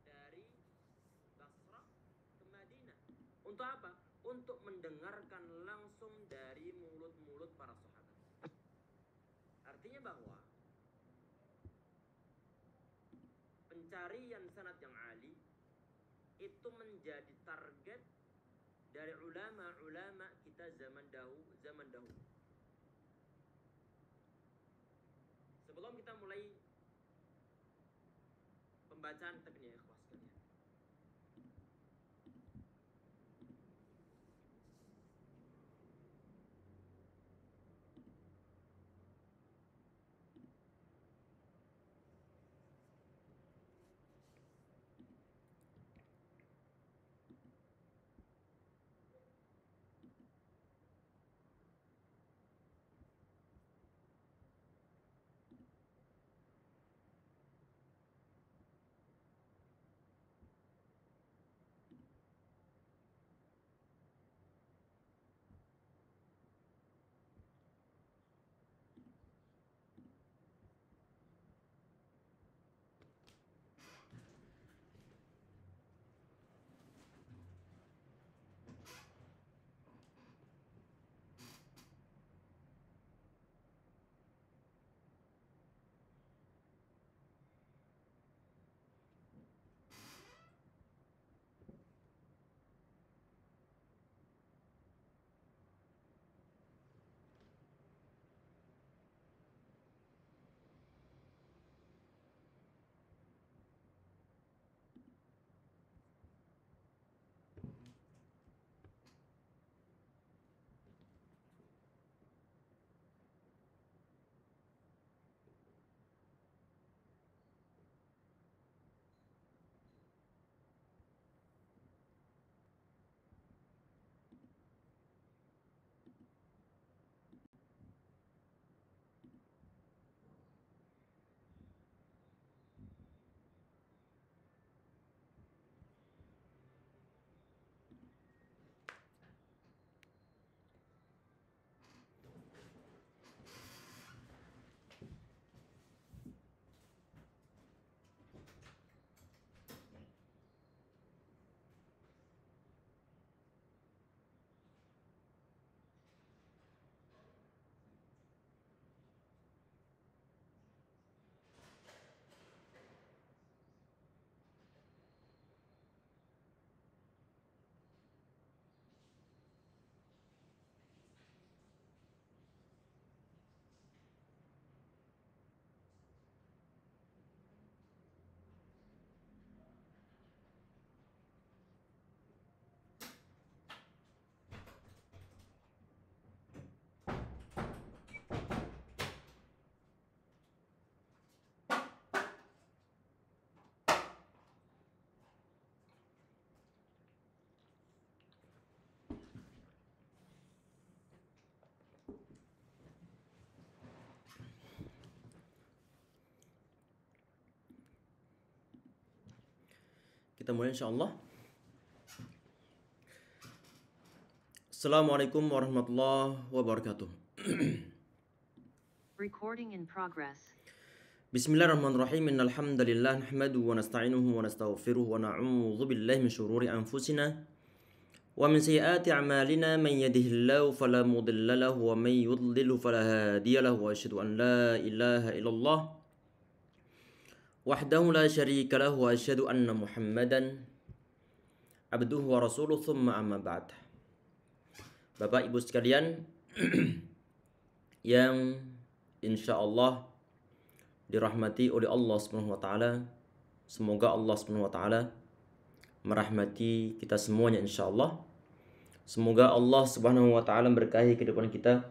dari Basrah ke Madinah. Untuk apa? Untuk mendengarkan langsung dari mulut-mulut para sahabat. Artinya bahwa pencarian sanad yang ali itu menjadi target dari ulama-ulama kita zaman dahulu. Sebelum kita mulai pembacaan kitab ini, ikhwas sekalian, Kita mulai insyaallah. Assalamualaikum warahmatullahi wabarakatuh. Recording in progress. Bismillahirrahmanirrahim. Innal hamdalillah nahmaduhu wa nasta'inuhu wa nastaghfiruhu wa na'udzu billahi min shururi anfusina wa min sayyiati a'malina. Man yahdihillahu fala mudilla lahu wa man yudlil fala hadiya lahu. Wa asyhadu an la ilaha illallah wahdahu la syarika lahu wa asyhadu anna Muhammadan abduhu wa rasuluhu, thumma amma ba'd. Bapak Ibu sekalian yang insyaallah dirahmati oleh Allah Subhanahu wa taala, semoga Allah Subhanahu wa taala merahmati kita semuanya insyaallah. Semoga Allah Subhanahu wa taala berkahi kehidupan kita.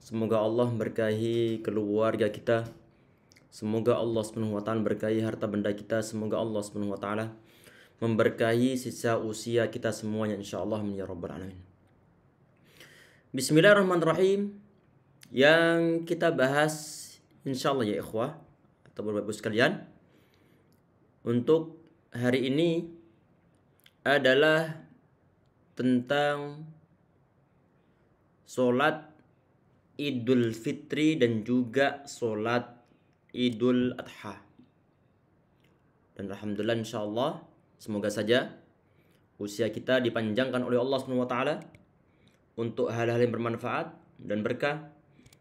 Semoga Allah berkahi keluarga kita. Semoga Allah Subhanahu wa taala berkahi harta benda kita. Semoga Allah Subhanahu wa taala memberkahi sisa usia kita semuanya insyaallah ya rabbal alamin. Bismillahirrahmanirrahim. Yang kita bahas insyaallah ya ikhwah atau Bapak Ibu sekalian untuk hari ini adalah tentang sholat Idul Fitri dan juga sholat Idul Adha. Dan alhamdulillah insyaallah semoga saja usia kita dipanjangkan oleh Allah Subhanahu wa taala untuk hal-hal yang bermanfaat dan berkah,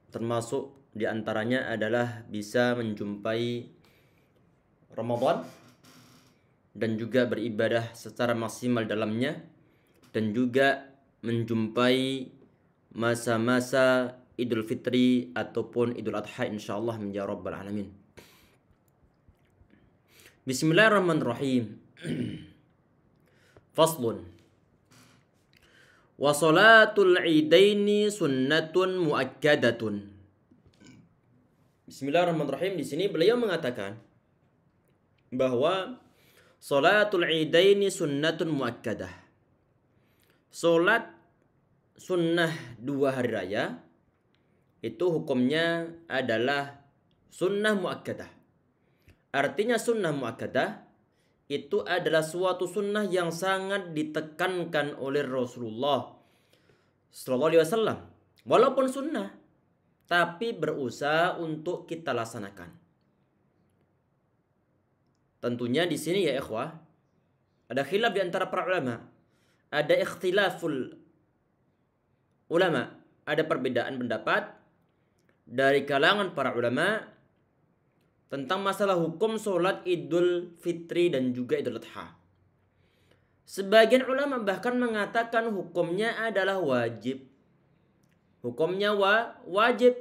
termasuk diantaranya adalah bisa menjumpai Ramadan dan juga beribadah secara maksimal dalamnya, dan juga menjumpai masa-masa Idul Fitri ataupun Idul Adha insyaallah ya rabbal alamin. Bismillahirrahmanirrahim. Faslun. Wa salatul idaini sunnatun muakkadatun. Bismillahirrahmanirrahim. Di sini beliau mengatakan bahwa salatul idaini sunnatun muakkadah. Salat sunnah dua hari raya itu hukumnya adalah sunnah muakkadah. Artinya sunnah muakkadah itu adalah suatu sunnah yang sangat ditekankan oleh Rasulullah sallallahu alaihi wasallam. Walaupun sunnah, tapi berusaha untuk kita laksanakan. Tentunya di sini ya ikhwah, ada khilaf di antara para ulama. Ada ikhtilaful ulama, ada perbedaan pendapat dari kalangan para ulama tentang masalah hukum sholat Idul Fitri dan juga Idul Adha. Sebagian ulama bahkan mengatakan hukumnya adalah wajib. Hukumnya wajib.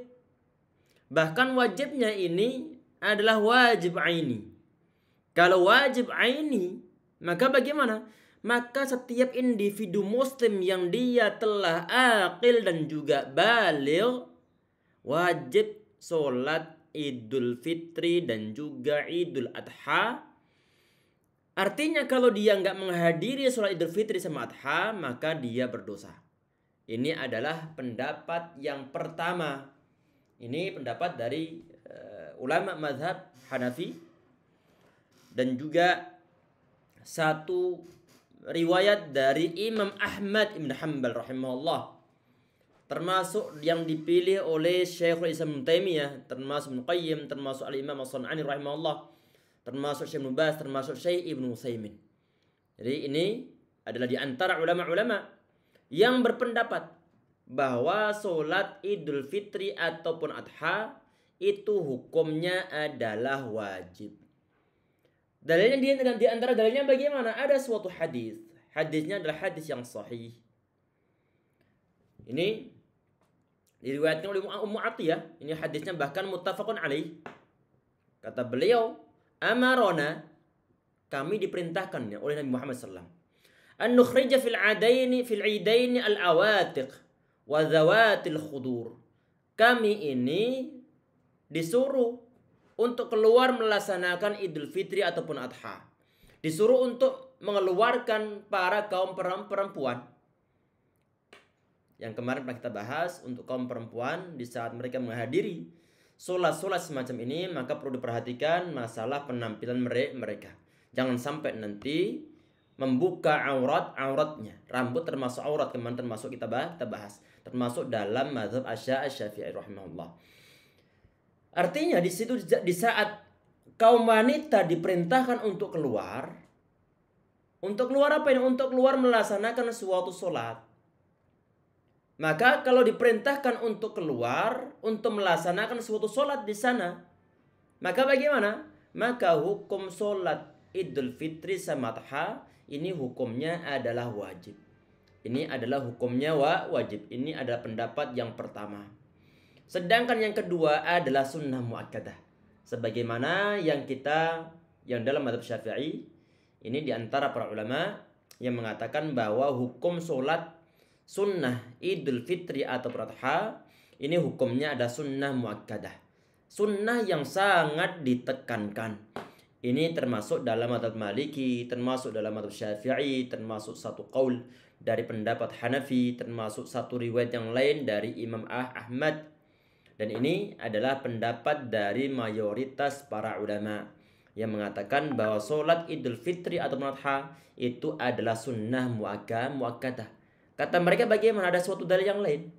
Bahkan wajibnya ini adalah wajib aini. Kalau wajib aini, maka bagaimana? Maka setiap individu muslim yang dia telah aqil dan juga baligh wajib sholat Idul Fitri dan juga Idul Adha. Artinya kalau dia nggak menghadiri sholat Idul Fitri sama Adha, maka dia berdosa. Ini adalah pendapat yang pertama. Ini pendapat dari ulama mazhab Hanafi. Dan juga satu riwayat dari Imam Ahmad Ibn Hanbal rahimahullah, termasuk yang dipilih oleh Syekhul Islam Ibnu Taimiyah, termasuk Ibnu Qayyim, termasuk Al-Imam As-San'ani rahimahullah, termasuk Syekh Ibnu Baz, termasuk Syekh Ibnu Utsaimin. Jadi ini adalah di antara ulama-ulama yang berpendapat bahwa sholat Idul Fitri ataupun Adha itu hukumnya adalah wajib. Dalilnya di antara dalilnya bagaimana? Ada suatu hadis. Hadisnya adalah hadis yang sahih. Ini diriwayatkan oleh Ummu Atiyah. Ini hadisnya bahkan muttafaqun alaih. Kata beliau, amarona, kami diperintahkan oleh Nabi Muhammad SAW, an nukhrija fil idaini al-awatiq wa zawatil khudur. Kami ini disuruh untuk keluar melaksanakan Idul Fitri ataupun Adha. Disuruh untuk mengeluarkan para kaum perempuan. Yang kemarin pernah kita bahas, untuk kaum perempuan di saat mereka menghadiri sholat-sholat semacam ini, maka perlu diperhatikan masalah penampilan mereka. Jangan sampai nanti membuka auratnya. Rambut termasuk aurat, kemarin termasuk kita bahas, termasuk dalam mazhab Asy-Syafi'i rahimahullah. Artinya di situ di saat kaum wanita diperintahkan untuk keluar apa ini? Untuk keluar melaksanakan suatu sholat. Maka kalau diperintahkan untuk keluar untuk melaksanakan suatu sholat di sana, maka bagaimana? Maka hukum sholat Idul Fitri sama Adha ini hukumnya adalah wajib. Ini adalah hukumnya wajib. Ini adalah pendapat yang pertama. Sedangkan yang kedua adalah sunnah muakkadah. Sebagaimana yang dalam mazhab Syafi'i, ini diantara para ulama yang mengatakan bahwa hukum sholat sunnah Idul Fitri atau Adha ini hukumnya ada sunnah muakkadah. Sunnah yang sangat ditekankan. Ini termasuk dalam mazhab Maliki, termasuk dalam mazhab Syafi'i, termasuk satu qaul dari pendapat Hanafi, termasuk satu riwayat yang lain dari Imam Ahmad. Dan ini adalah pendapat dari mayoritas para ulama yang mengatakan bahwa sholat Idul Fitri atau Adha itu adalah sunnah muakkadah. Kata mereka bagaimana? Ada suatu dalil yang lain.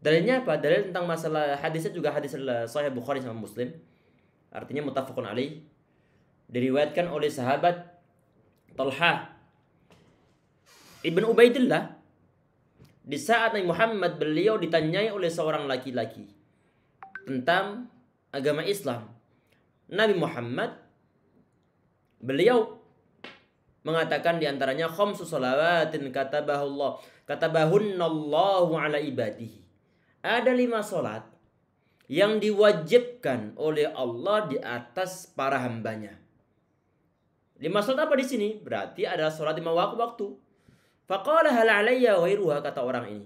Dalilnya apa? Dalil tentang masalah hadisnya juga hadis Sahih Bukhari sama Muslim. Artinya muttafaqun alaih. Diriwayatkan oleh sahabat Talha Ibn Ubaidillah. Di saat Nabi Muhammad beliau ditanyai oleh seorang laki-laki tentang agama Islam. Nabi Muhammad beliau mengatakan diantaranya khamsu salawatin katabahunallahu ala ibadihi. Ada 5 salat yang diwajibkan oleh Allah di atas para hambanya. 5 salat apa di sini? Berarti adalah salat 5 waktu. Faqala hal alayya ghairuha, kata orang ini.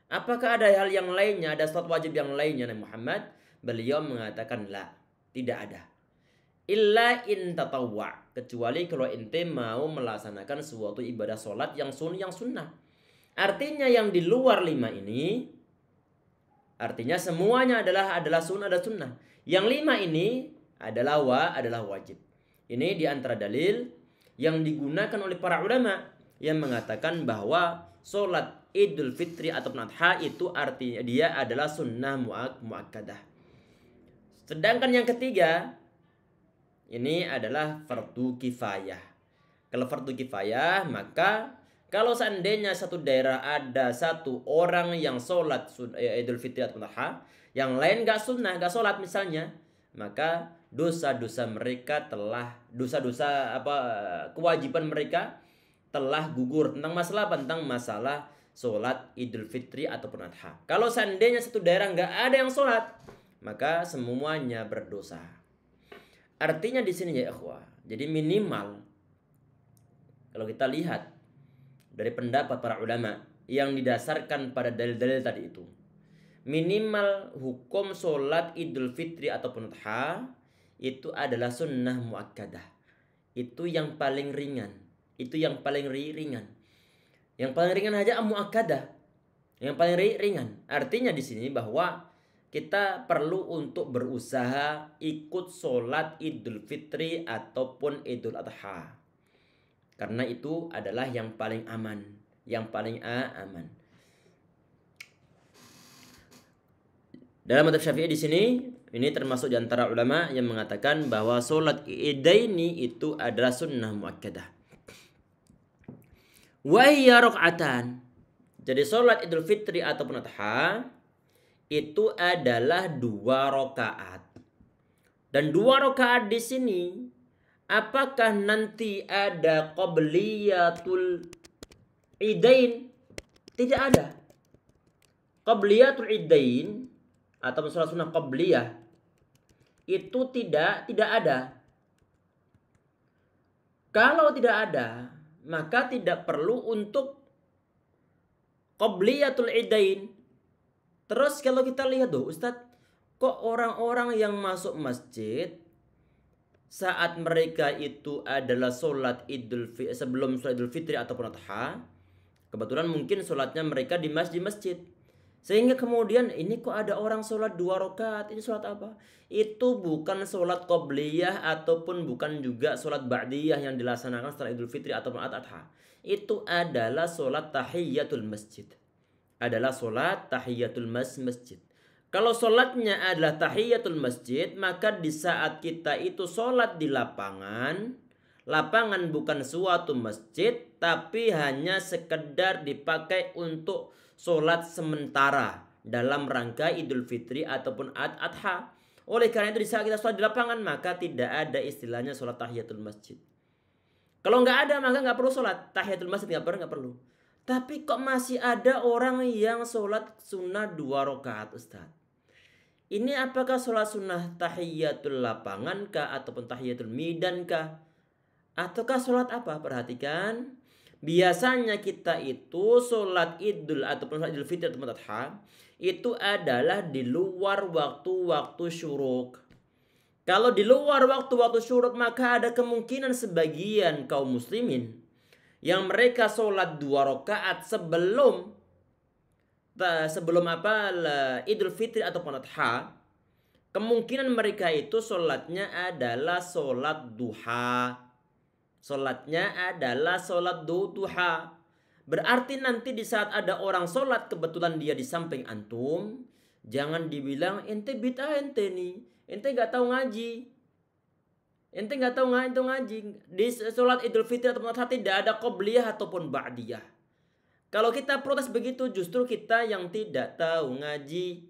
Apakah ada hal yang lainnya, ada salat wajib yang lainnya Nabi Muhammad? Beliau mengatakan la, tidak ada. Illa in tatawwa, kecuali kalau ente mau melaksanakan suatu ibadah salat yang sunnah. Artinya yang di luar 5 ini artinya semuanya adalah sunnah. Yang 5 ini adalah wajib. Ini di antara dalil yang digunakan oleh para ulama yang mengatakan bahwa sholat Idul Fitri atau Adha itu artinya dia adalah sunnah muakkadah. Sedangkan yang ketiga ini adalah fardu kifayah. Kalau fardu kifayah, maka kalau seandainya satu daerah ada satu orang yang sholat Idul Fitri atau Adha, yang lain gak sunnah, gak sholat misalnya, maka dosa-dosa mereka kewajiban mereka telah gugur tentang masalah sholat Idul Fitri ataupun Adha. Kalau seandainya satu daerah nggak ada yang sholat, maka semuanya berdosa. Artinya di sini ya ikhwah, jadi minimal kalau kita lihat dari pendapat para ulama yang didasarkan pada dalil-dalil tadi itu, minimal hukum sholat Idul Fitri ataupun Adha itu adalah sunnah muakkadah. Itu yang paling ringan. Itu yang paling ringan. Yang paling ringan aja muakkadah. Yang paling ringan. Artinya di sini bahwa kita perlu untuk berusaha ikut sholat Idul Fitri ataupun Idul Adha. Karena itu adalah yang paling aman. Yang paling aman. Dalam mazhab Syafi'i di sini, ini termasuk di antara ulama yang mengatakan bahwa sholat Idaini itu adalah sunnah muakkadah. Wa hiya rakaatan. Jadi sholat Idul Fitri ataupun Adha itu adalah 2 rakaat. Dan 2 rakaat di sini, apakah nanti ada qabliyatul idain? Tidak ada. Qabliyatul idain atau sholat sunnah qabliyah itu tidak ada. Kalau tidak ada, maka tidak perlu untuk qabliyatul idain. Terus kalau kita lihat tuh Ustadz, kok orang-orang yang masuk masjid saat mereka itu adalah sholat sebelum sholat Idul Fitri ataupun Adha, kebetulan mungkin sholatnya mereka di masjid. Sehingga kemudian ini kok ada orang sholat 2 rakaat, ini sholat apa? Itu bukan sholat qobliyah ataupun bukan juga sholat ba'diyah yang dilaksanakan setelah Idul Fitri ataupun Adha. Itu adalah sholat tahiyatul masjid. Adalah sholat tahiyatul masjid. Kalau sholatnya adalah tahiyatul masjid, maka di saat kita itu sholat di lapangan, lapangan bukan suatu masjid, tapi hanya sekedar dipakai untuk sholat sementara dalam rangka Idul Fitri ataupun Adha. Oleh karena itu di saat kita sholat di lapangan, maka tidak ada istilahnya sholat tahiyatul masjid. Kalau nggak ada, maka nggak perlu sholat tahiyatul masjid, nggak perlu. Tapi kok masih ada orang yang sholat sunnah 2 rakaat, Ustaz? Ini apakah sholat sunnah tahiyatul lapangan kah ataupun tahiyatul midan kah? Ataukah sholat apa? Perhatikan. Biasanya kita itu sholat idul ataupun sholat idul fitri ataupun adha itu adalah di luar waktu-waktu syuruk. Kalau di luar waktu-waktu syuruk, maka ada kemungkinan sebagian kaum muslimin yang mereka sholat 2 rakaat sebelum Idul Fitri ataupun Adha, kemungkinan mereka itu sholatnya adalah sholat duha. Sholatnya adalah sholat duha. Berarti nanti di saat ada orang sholat kebetulan dia di samping antum, jangan dibilang ente bid'ah ente nih, ente nggak tahu ngaji. Ente nggak tahu ngaji. Di sholat Idul Fitri ataupun Adha tidak ada qobliyah ataupun ba'diyah. Kalau kita protes begitu, justru kita yang tidak tahu ngaji.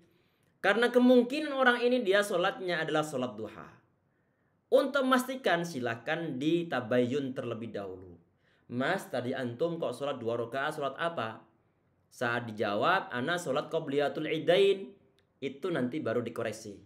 Karena kemungkinan orang ini dia sholatnya adalah sholat duha. Untuk memastikan silahkan ditabayun terlebih dahulu. Mas, tadi antum kok sholat 2 rakaat, sholat apa? Saat dijawab, ana sholat qobliyatul idain. Itu nanti baru dikoreksi.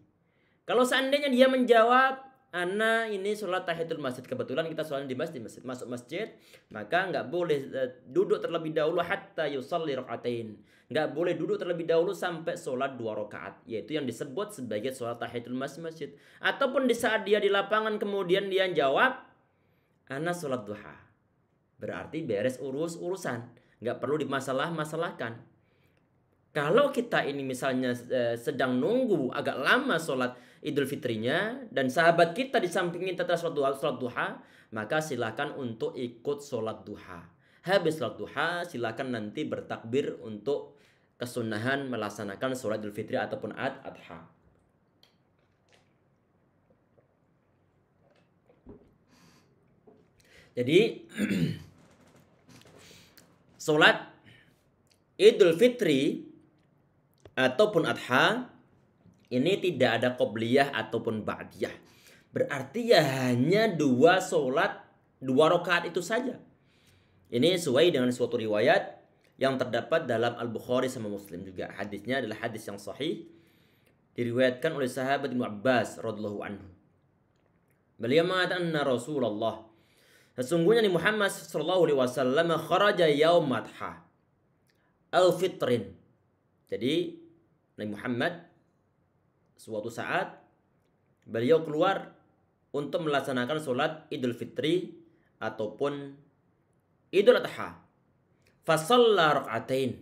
Kalau seandainya dia menjawab, ana ini sholat tahiyatul masjid, kebetulan kita sholat di masjid, masuk masjid, maka nggak boleh duduk terlebih dahulu hatta yusalli rakaatain. Nggak boleh duduk terlebih dahulu sampai sholat 2 rakaat, yaitu yang disebut sebagai sholat tahiyatul masjid. Ataupun di saat dia di lapangan kemudian dia jawab, ana sholat duha, berarti beres urusan, nggak perlu dimasalahkan. Kalau kita ini misalnya sedang nunggu agak lama sholat Idul Fitrinya dan sahabat kita di samping kita telah sholat duha, maka silakan untuk ikut sholat duha. Habis sholat duha, silakan nanti bertakbir untuk kesunahan melaksanakan sholat Idul Fitri ataupun Adha. Jadi sholat Idul Fitri ataupun Adha ini tidak ada qobliyah ataupun ba'diyah. Berarti ya hanya 2 rakaat itu saja. Ini sesuai dengan suatu riwayat yang terdapat dalam Al-Bukhari sama Muslim juga. Hadisnya adalah hadis yang sahih, diriwayatkan oleh sahabat Ibnu Abbas radhiyallahu anhu. Beliau mengatakan Rasulullah, sesungguhnya Muhammad sallallahu alaihi wasallam kharaja yaum adha al-fitrin. Jadi Nabi Muhammad suatu saat beliau keluar untuk melaksanakan sholat Idul Fitri ataupun Idul Adha. Fasalla rakaatain.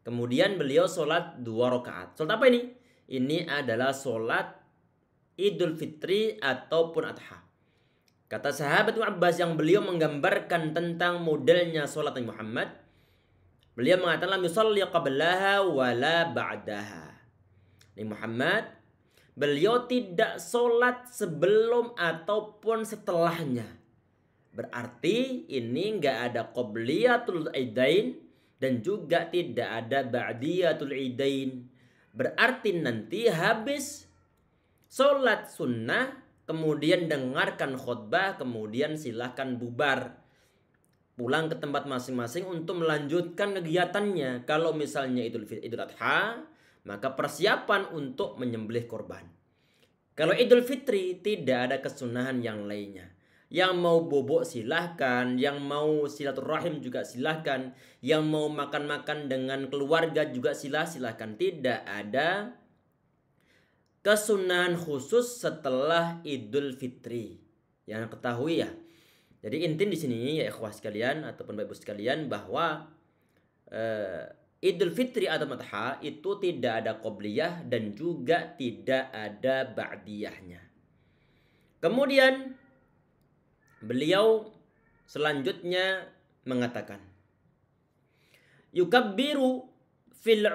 Kemudian beliau sholat 2 rakaat. Sholat apa ini? Ini adalah sholat Idul Fitri ataupun Adha. Kata sahabat Abbas yang beliau menggambarkan tentang modelnya sholat Nabi Muhammad, beliau mengatakan lam yusalli qablaha wala ba'daha. Nabi Muhammad beliau tidak sholat sebelum ataupun setelahnya. Berarti ini nggak ada qobliyatul idain dan juga tidak ada ba'diyatul idain. Berarti nanti habis sholat sunnah kemudian dengarkan khutbah, kemudian silahkan bubar pulang ke tempat masing-masing untuk melanjutkan kegiatannya. Kalau misalnya Idul Adha, maka persiapan untuk menyembelih korban. Kalau Idul Fitri tidak ada kesunahan yang lainnya. Yang mau bobok silahkan, yang mau silaturahim juga silahkan, yang mau makan-makan dengan keluarga juga silahkan. Tidak ada kesunahan khusus setelah Idul Fitri. Yang ketahui ya. Jadi inti di sini ya ikhwah sekalian ataupun bapak ibu sekalian bahwa Idul Fitri atau Adha itu tidak ada qobliyah dan juga tidak ada ba'diyahnya. Kemudian beliau selanjutnya mengatakan, yukabbiru fil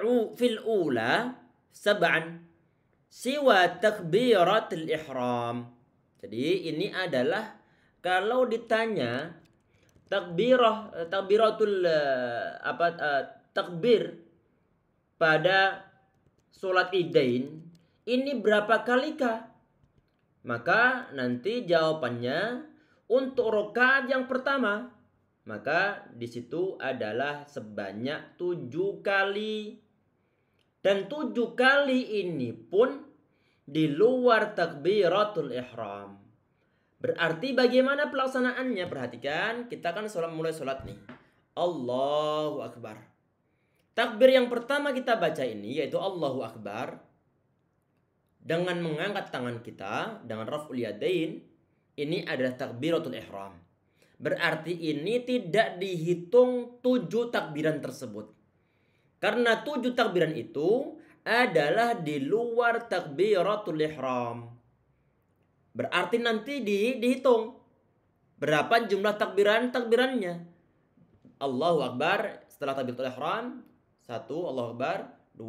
ula sab'an siwa takbiratul ihram. Jadi ini adalah kalau ditanya takbir pada sholat idain ini berapa kalikah? Maka nanti jawabannya untuk rakaat yang pertama, maka di situ adalah sebanyak 7 kali. Dan 7 kali ini pun di luar takbiratul ihram. Berarti bagaimana pelaksanaannya? Perhatikan, kita kan mulai sholat nih. Allahu Akbar. Takbir yang pertama kita baca ini yaitu Allahu Akbar. Dengan mengangkat tangan kita dengan raf'ul yadain, ini adalah takbiratul ihram. Berarti ini tidak dihitung 7 takbiran tersebut. Karena 7 takbiran itu adalah di luar takbiratul ihram. Berarti nanti dihitung berapa jumlah takbirannya. Allahu Akbar setelah takbiratul ihram 1 Allahu Akbar, 2,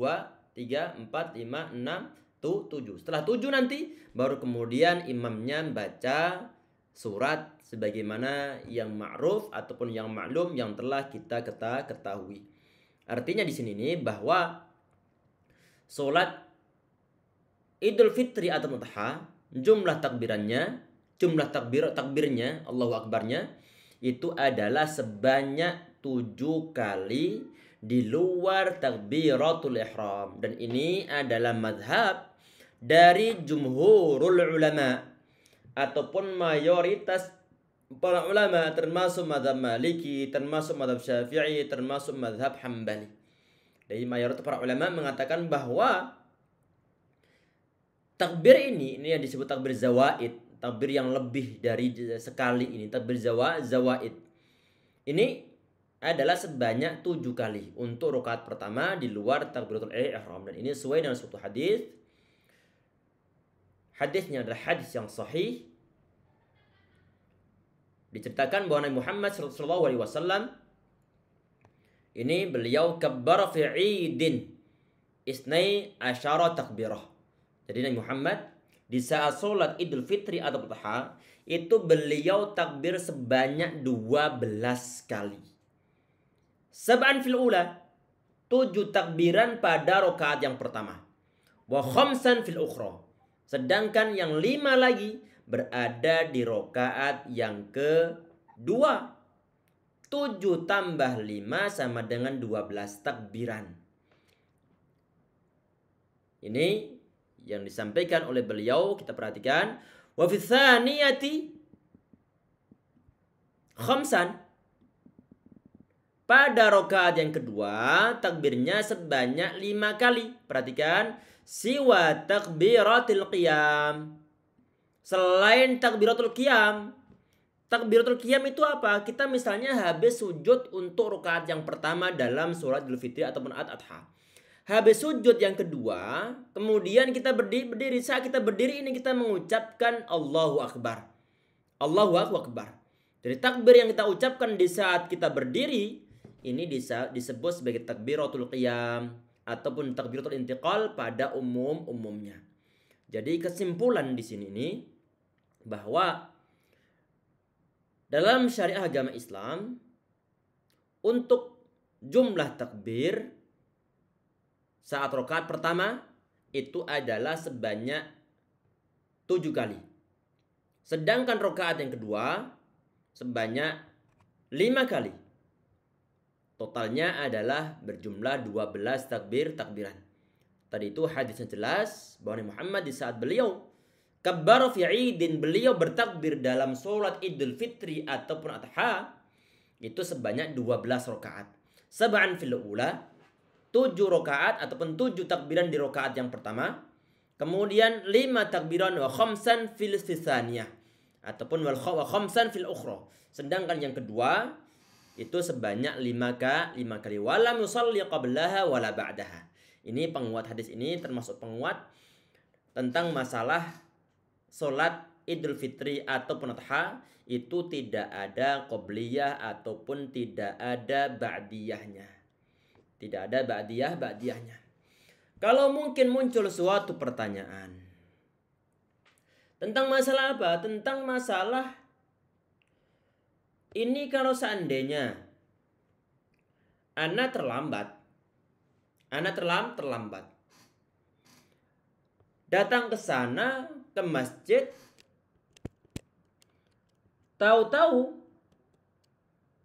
3, 4, 5, 6, 7. Setelah 7 nanti baru kemudian imamnya baca surat sebagaimana yang ma'ruf ataupun yang maklum yang telah kita ketahui. Artinya di sini nih bahwa salat Idul Fitri atau Adha jumlah takbirnya Allahu Akbarnya itu adalah sebanyak 7 kali di luar takbiratul ihram, dan ini adalah madhab dari jumhurul ulama ataupun mayoritas para ulama, termasuk madhab Maliki, termasuk madhab Syafi'i, termasuk madhab Hambali. Jadi mayoritas para ulama mengatakan bahwa takbir ini yang disebut takbir zawaid, takbir yang lebih dari sekali ini, takbir zawaid. Ini adalah sebanyak 7 kali untuk rakaat pertama di luar takbiratul ihram, dan ini sesuai dengan suatu hadis. Hadisnya adalah hadis yang sahih. Diceritakan bahwa Nabi Muhammad SAW ini beliau kabbara fi idin isnai asyara takbirah. Jadi Nabi Muhammad di saat sholat Idul Fitri atau Adha itu beliau takbir sebanyak 12 kali. Sab'an fil ula, 7 takbiran pada rakaat yang pertama. Wa khamsan fil ukhra. Sedangkan yang 5 lagi berada di rakaat yang kedua. 7 tambah 5 sama dengan 12 takbiran. Ini yang disampaikan oleh beliau, kita perhatikan. Wa fi tsaniyati khamsan. Pada rakaat yang kedua takbirnya sebanyak 5 kali. Perhatikan, siwa takbiratul qiyam. Selain takbiratul qiyam. Takbiratul qiyam itu apa? Kita misalnya habis sujud untuk rakaat yang pertama dalam sholat Idul Fitri ataupun Adha. Habis sujud yang kedua, kemudian kita berdiri. Saat kita berdiri ini kita mengucapkan Allahu Akbar. Allahu Akbar. Jadi takbir yang kita ucapkan di saat kita berdiri ini disebut sebagai takbiratul qiyam ataupun takbiratul intiqal pada umumnya. Jadi kesimpulan di sini nih bahwa dalam syariah agama Islam untuk jumlah takbir saat rakaat pertama itu adalah sebanyak 7 kali. Sedangkan rakaat yang kedua sebanyak 5 kali. Totalnya adalah berjumlah 12 takbiran. Tadi itu hadisnya jelas bahwa Muhammad di saat beliau kabbara fi idin, beliau bertakbir dalam sholat Idul Fitri ataupun Adha itu sebanyak 12 rakaat. Sab'an fil ula, 7 rakaat ataupun 7 takbiran di rakaat yang pertama. Kemudian 5 takbiran wa khamsan fil tsaniyah ataupun wa khamsan fil ukhra. Sedangkan yang kedua itu sebanyak 5 kali. Walam yusalli qablaha wala ba'daha. Ini penguat hadis ini termasuk penguat tentang masalah solat Idul Fitri ataupun Adha itu tidak ada qobliyah ataupun tidak ada ba'diyahnya. Tidak ada ba'diyahnya. Kalau mungkin muncul suatu pertanyaan tentang masalah apa? Tentang masalah ini kalau seandainya Ana terlambat. Datang ke sana, ke masjid. Tahu-tahu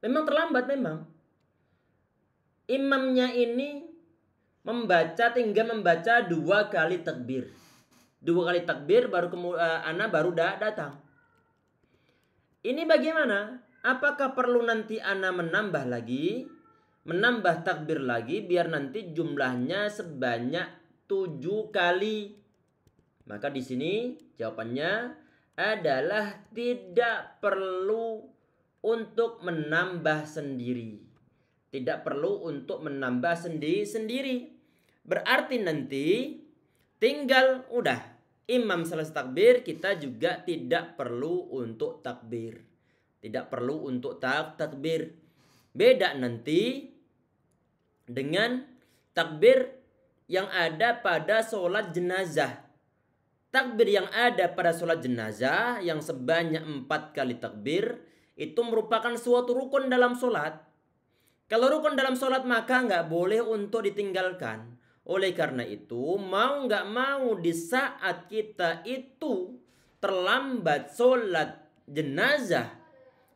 memang terlambat memang. Imamnya ini tinggal membaca 2 kali takbir. 2 kali takbir baru Ana baru datang. Ini bagaimana? Apakah perlu nanti Ana menambah takbir lagi biar nanti jumlahnya sebanyak 7 kali? Maka di sini jawabannya adalah tidak perlu untuk menambah sendiri. Tidak perlu untuk menambah sendiri. Berarti nanti tinggal udah imam selesai takbir, kita juga tidak perlu untuk takbir. Tidak perlu untuk takbir. Beda nanti dengan takbir yang ada pada sholat jenazah. Takbir yang ada pada sholat jenazah yang sebanyak 4 kali takbir itu merupakan suatu rukun dalam sholat. Kalau rukun dalam sholat maka nggak boleh untuk ditinggalkan. Oleh karena itu mau nggak mau di saat kita itu terlambat sholat jenazah,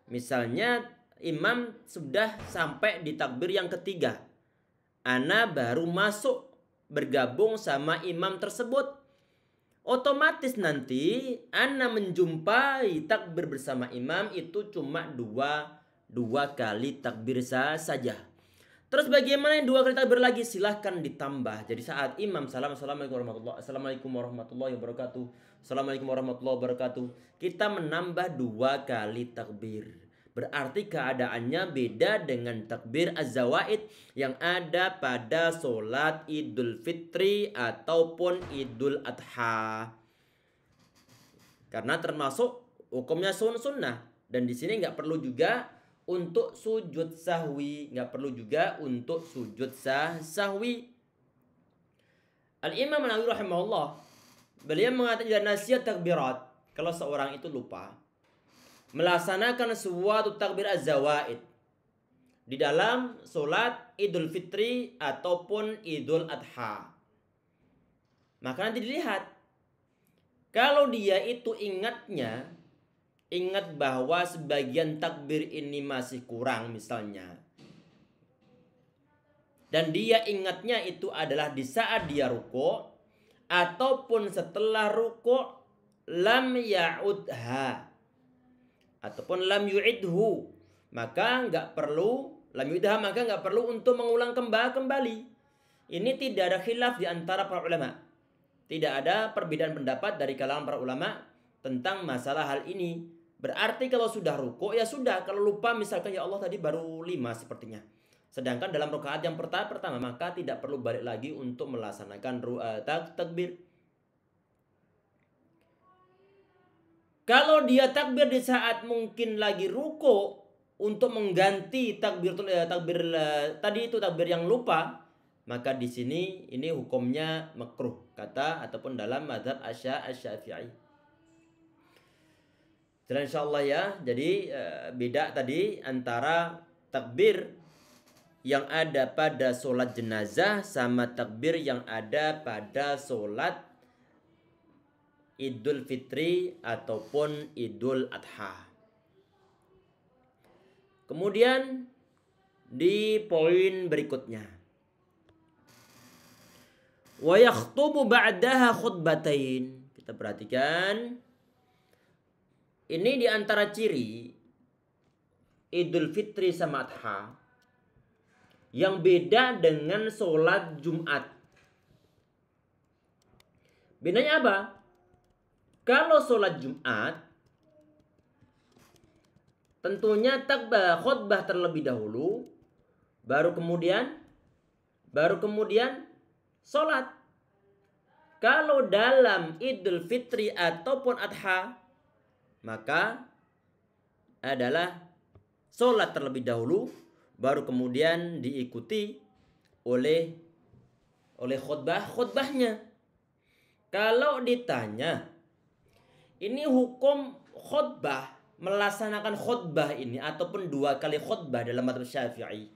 misalnya imam sudah sampai di takbir yang ketiga, Ana baru masuk bergabung sama imam tersebut. Otomatis nanti Ana menjumpai takbir bersama imam itu cuma dua kali takbir saja. Terus bagaimana yang 2 kali takbir lagi? Silahkan ditambah. Jadi saat imam Assalamualaikum warahmatullahi wabarakatuh. Assalamualaikum warahmatullahi wabarakatuh. Kita menambah 2 kali takbir. Berarti keadaannya beda dengan takbir az-zawaid yang ada pada sholat Idul Fitri ataupun Idul Adha. Karena termasuk hukumnya sunnah. Dan di sini nggak perlu juga untuk sujud sahwi. Al-Imam An-Nawawi rahimahullah, beliau mengatakan nasihat takbirat, kalau seorang itu lupa melaksanakan suatu takbir az-zawaid di dalam sholat Idul Fitri ataupun Idul Adha, maka nanti dilihat kalau dia itu ingat bahwa sebagian takbir ini masih kurang misalnya, dan dia ingatnya itu adalah di saat dia ruku ataupun setelah ruku, lam ya'udha ataupun lam yu'idhu, maka nggak perlu untuk mengulang kembali. Ini tidak ada khilaf di antara para ulama. Tidak ada perbedaan pendapat dari kalangan para ulama tentang masalah hal ini. Berarti kalau sudah ruku ya sudah. Kalau lupa misalkan ya Allah tadi baru 5 sepertinya. Sedangkan dalam rakaat yang pertama maka tidak perlu balik lagi untuk melaksanakan takbir. Kalau dia takbir di saat mungkin lagi ruku untuk mengganti takbir yang lupa, maka di sini ini hukumnya makruh kata ataupun dalam mazhab Asy-Syafi'i. Jadi insyaallah ya. Jadi beda tadi antara takbir yang ada pada sholat jenazah sama takbir yang ada pada sholat Idul Fitri ataupun Idul Adha. Kemudian di poin berikutnya, wa yakhtubu ba'daha khutbatain. Kita perhatikan ini di antara ciri Idul Fitri sama Adha yang beda dengan sholat Jumat. Bedanya apa? Kalau sholat Jumat tentunya khutbah terlebih dahulu, baru kemudian sholat. Kalau dalam Idul Fitri ataupun Adha, maka adalah sholat terlebih dahulu, baru kemudian diikuti oleh khutbahnya. Kalau ditanya, ini hukum khutbah, melaksanakan khutbah ini ataupun 2 kali khutbah dalam mazhab Syafi'i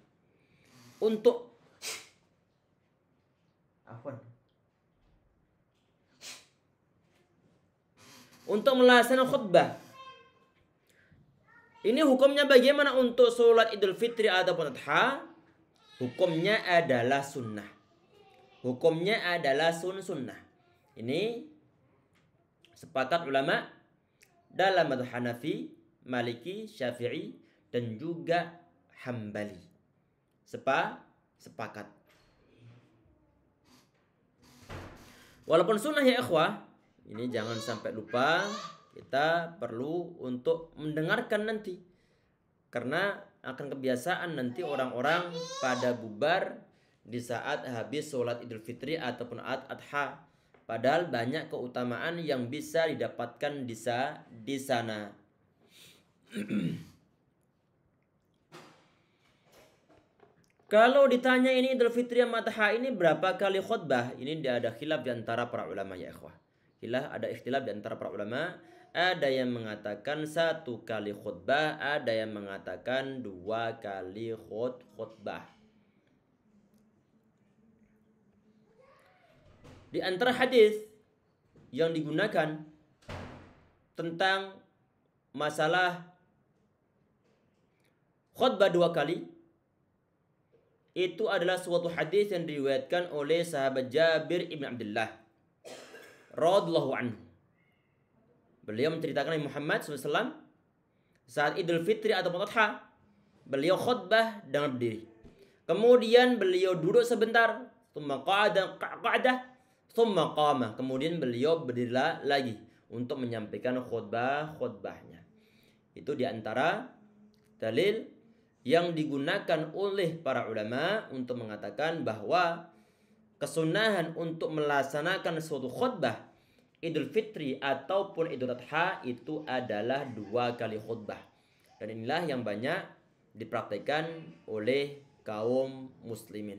untuk melaksanakan khutbah. Ini hukumnya bagaimana untuk sholat Idul Fitri ataupun Adha? Hukumnya adalah sunnah. Hukumnya adalah sunnah. Ini sepakat ulama dalam mazhab Hanafi, Maliki, Syafi'i dan juga Hambali. Sepakat. Walaupun sunnah ya ikhwah, ini jangan sampai lupa, kita perlu untuk mendengarkan nanti. Karena akan kebiasaan nanti orang-orang pada bubar di saat habis sholat Idul Fitri ataupun Adha. Padahal banyak keutamaan yang bisa didapatkan di sana. Kalau ditanya ini Idul Fitri sama Adha ini berapa kali khutbah? Ini ada khilaf di antara para ulama ya ikhwah. Ada ikhtilaf di antara para ulama. Ada yang mengatakan 1 kali khutbah, ada yang mengatakan 2 kali khutbah. Di antara hadis yang digunakan tentang masalah khutbah 2 kali, itu adalah suatu hadis yang diriwayatkan oleh sahabat Jabir ibn Abdullah radhiyallahu anhu. Beliau menceritakan Nabi Muhammad SAW saat Idul Fitri atau Adha, beliau khutbah dengan berdiri. Kemudian beliau duduk sebentar, thumma qa'ada, thumma qama. Kemudian beliau berdiri lagi untuk menyampaikan khutbahnya. Itu diantara dalil yang digunakan oleh para ulama untuk mengatakan bahwa kesunahan untuk melaksanakan suatu khutbah Idul Fitri ataupun Idul Adha itu adalah 2 kali khutbah. Dan inilah yang banyak dipraktikkan oleh kaum muslimin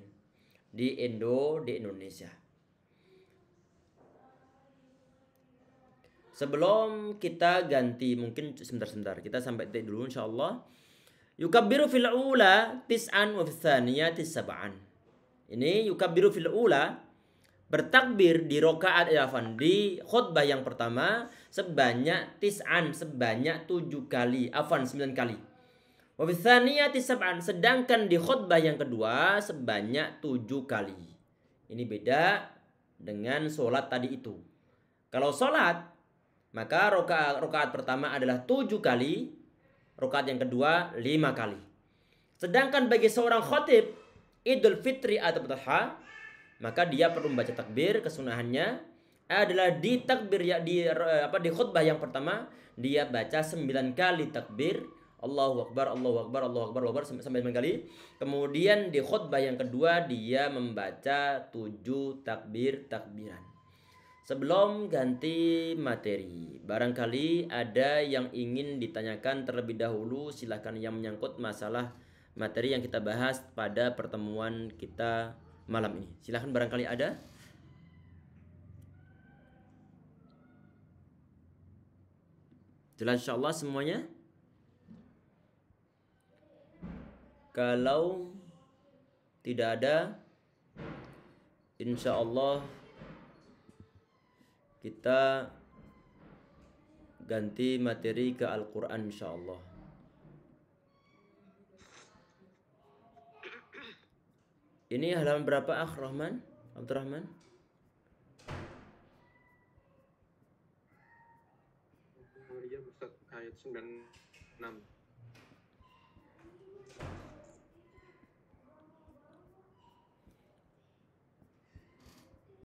di Indonesia. Sebelum kita ganti, mungkin sebentar kita sampai titik dulu insyaallah. Yukabbiru fil ula tis'an wa fil thaniyati sab'an. Ini yukabbiru fil ula, bertakbir di di khutbah yang pertama sebanyak 7 kali, 9 kali. Wa fil thaniyati sab'an, sedangkan di khutbah yang kedua sebanyak 7 kali. Ini beda dengan sholat tadi itu. Kalau sholat, maka rakaat pertama adalah 7 kali, rakaat yang kedua 5 kali. Sedangkan bagi seorang khatib Idul Fitri atau Adha, maka dia perlu membaca takbir. Kesunahannya adalah di khutbah yang pertama dia baca 9 kali takbir, Allahu Akbar, Allahu Akbar, Allahu Akbar, Allahu Akbar sampai 9 kali. Kemudian di khutbah yang kedua dia membaca 7 takbiran. Sebelum ganti materi, barangkali ada yang ingin ditanyakan terlebih dahulu, silakan, yang menyangkut masalah materi yang kita bahas pada pertemuan kita malam ini. Silakan, barangkali ada. Jelas insyaallah semuanya? Kalau tidak ada, insyaallah kita ganti materi ke Al-Quran insyaallah. Ini halaman berapa, Rahman? Abdurrahman? Iya Ustaz, ayat 96.